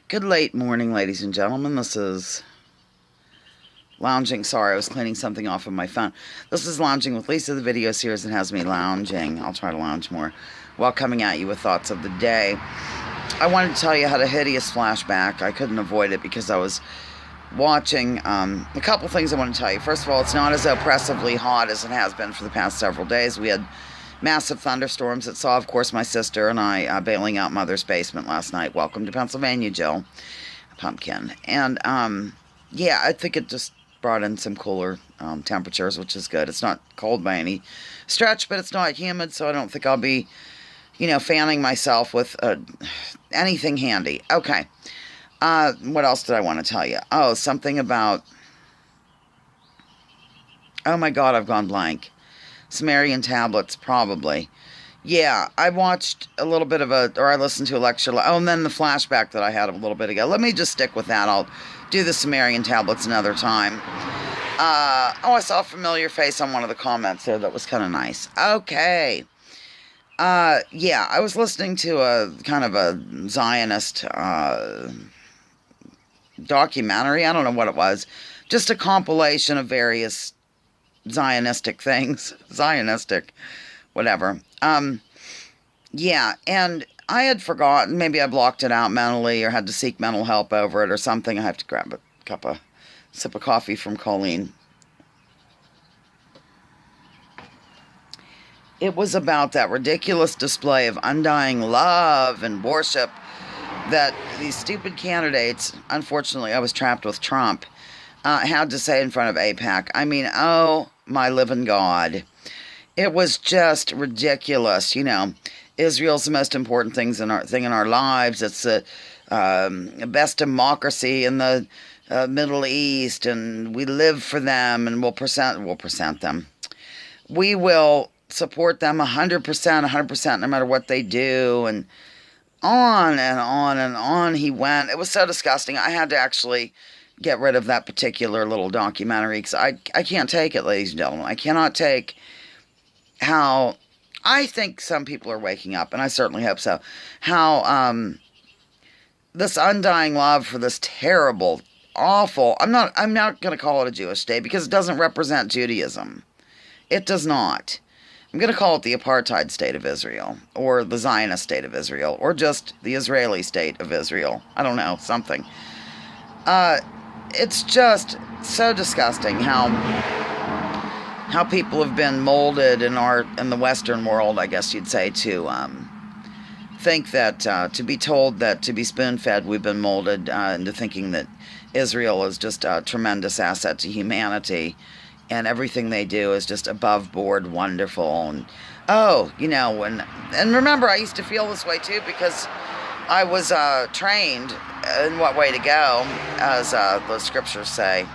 Good late morning, ladies and gentlemen. This is Lounging. Sorry, I was cleaning something off of my phone. This is Lounging with Lisa, the video series that has me lounging. I'll try to lounge more while coming at you with thoughts of the day. I wanted to tell you I had a hideous flashback. I couldn't avoid it because I was watching a couple things I want to tell you. First of all, it's not as oppressively hot as it has been for the past several days. We had massive thunderstorms that saw, of course, my sister and I bailing out Mother's basement last night. Welcome to Pennsylvania, Jill. Pumpkin. And, yeah, I think it just brought in some cooler temperatures, which is good. It's not cold by any stretch, but it's not humid, so I don't think I'll be, fanning myself with anything handy. Okay. What else did I want to tell you? Oh, something about... Oh, my God, I've gone blank. Sumerian tablets, probably. Yeah, I watched a little bit of I listened to a lecture. Oh, and then the flashback that I had a little bit ago. Let me just stick with that. I'll do the Sumerian tablets another time. I saw a familiar face on one of the comments there. That was kind of nice. Okay. Yeah, I was listening to a kind of a Zionist documentary. I don't know what it was. Just a compilation of various Zionistic things. Zionistic, whatever. Yeah, and I had forgotten. Maybe I blocked it out mentally or had to seek mental help over it or something. I have to grab a sip of coffee from Colleen. It was about that ridiculous display of undying love and worship that these stupid candidates, unfortunately I was trapped with Trump, had to say in front of AIPAC. I mean, oh my living God. It was just ridiculous. Israel's the most important thing in our lives. It's the best democracy in the Middle East, and we live for them, and we'll present them. We will support them 100%, no matter what they do, and on and on and on he went. It was so disgusting. I had to actually get rid of that particular little documentary because I can't take it, ladies and gentlemen. I cannot take how I think some people are waking up, and I certainly hope so, how this undying love for this terrible, awful, I'm not going to call it a Jewish state because it doesn't represent Judaism. It does not. I'm going to call it the apartheid state of Israel, or the Zionist state of Israel, or just the Israeli state of Israel. I don't know, something. It's just so disgusting how people have been molded in the Western world, I guess you'd say, to think that, to be told that to be spoon-fed, we've been molded into thinking that Israel is just a tremendous asset to humanity, and everything they do is just above board, wonderful, and and remember, I used to feel this way too because I was trained in what way to go, as the scriptures say.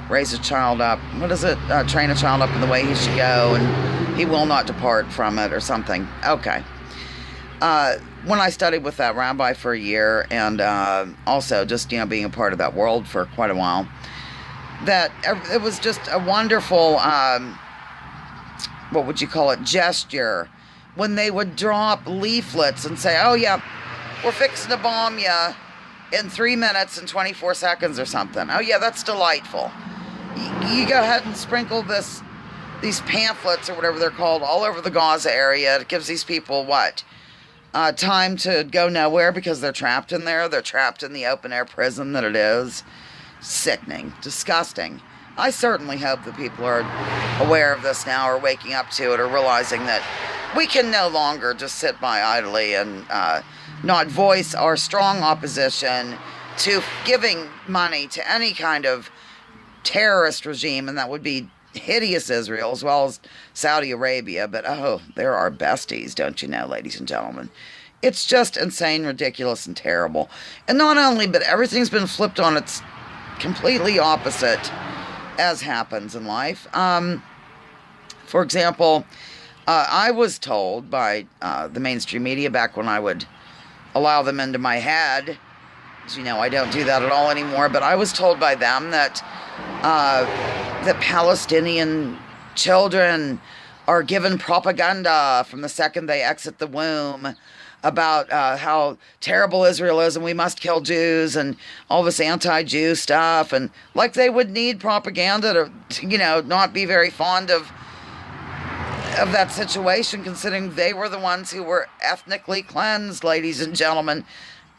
Raise a child up. What is it? Train a child up in the way he should go, and he will not depart from it, or something. Okay. When I studied with that rabbi for a year, and also just being a part of that world for quite a while, that it was just a wonderful, what would you call it, gesture, when they would drop leaflets and say, "Oh yeah, we're fixing to bomb you in 3 minutes and 24 seconds or something. Oh yeah, that's delightful. You go ahead and sprinkle these pamphlets or whatever they're called all over the Gaza area. It gives these people what? Time to go nowhere because they're trapped in there. They're trapped in the open air prison that it is. Sickening. Disgusting. I certainly hope that people are aware of this now, or waking up to it, or realizing that we can no longer just sit by idly and not voice our strong opposition to giving money to any kind of terrorist regime, and that would be hideous Israel as well as Saudi Arabia. But they're our besties, don't you know, ladies and gentlemen. It's just insane, ridiculous, and terrible. And not only, but everything's been flipped on its completely opposite, as happens in life. For example, I was told by the mainstream media back when I would allow them into my head. As you know, I don't do that at all anymore, but I was told by them that the Palestinian children are given propaganda from the second they exit the womb. about how terrible Israel is and we must kill Jews and all this anti-Jew stuff, and like they would need propaganda to not be very fond of that situation, considering they were the ones who were ethnically cleansed, ladies and gentlemen.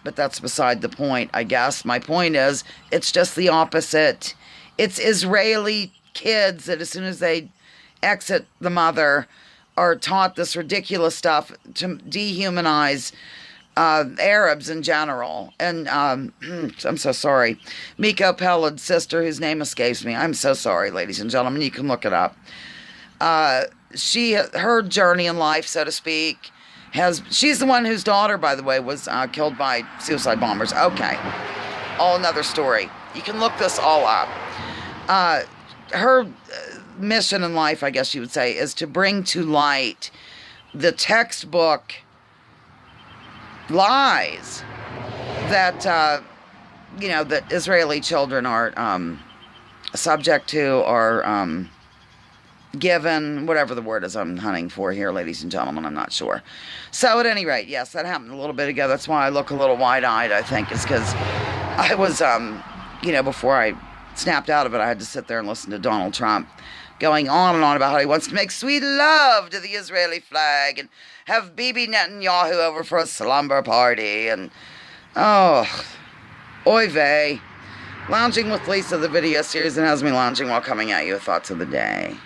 But that's beside the point, I guess. My point is, it's just the opposite. It's Israeli kids that as soon as they exit the mother are taught this ridiculous stuff to dehumanize Arabs in general. And I'm so sorry. Miko Pelad's sister, whose name escapes me. I'm so sorry, ladies and gentlemen. You can look it up. Her journey in life, so to speak, she's the one whose daughter, by the way, was killed by suicide bombers. Okay. All another story. You can look this all up. Her mission in life, I guess you would say, is to bring to light the textbook lies that, that Israeli children are subject to, or given, whatever the word is I'm hunting for here, ladies and gentlemen, I'm not sure. So at any rate, yes, that happened a little bit ago. That's why I look a little wide-eyed, I think, is because I was, before I snapped out of it, I had to sit there and listen to Donald Trump going on and on about how he wants to make sweet love to the Israeli flag and have Bibi Netanyahu over for a slumber party. And, oy vey. Lounging with Lisa, the video series that has me lounging while coming at you with thoughts of the day.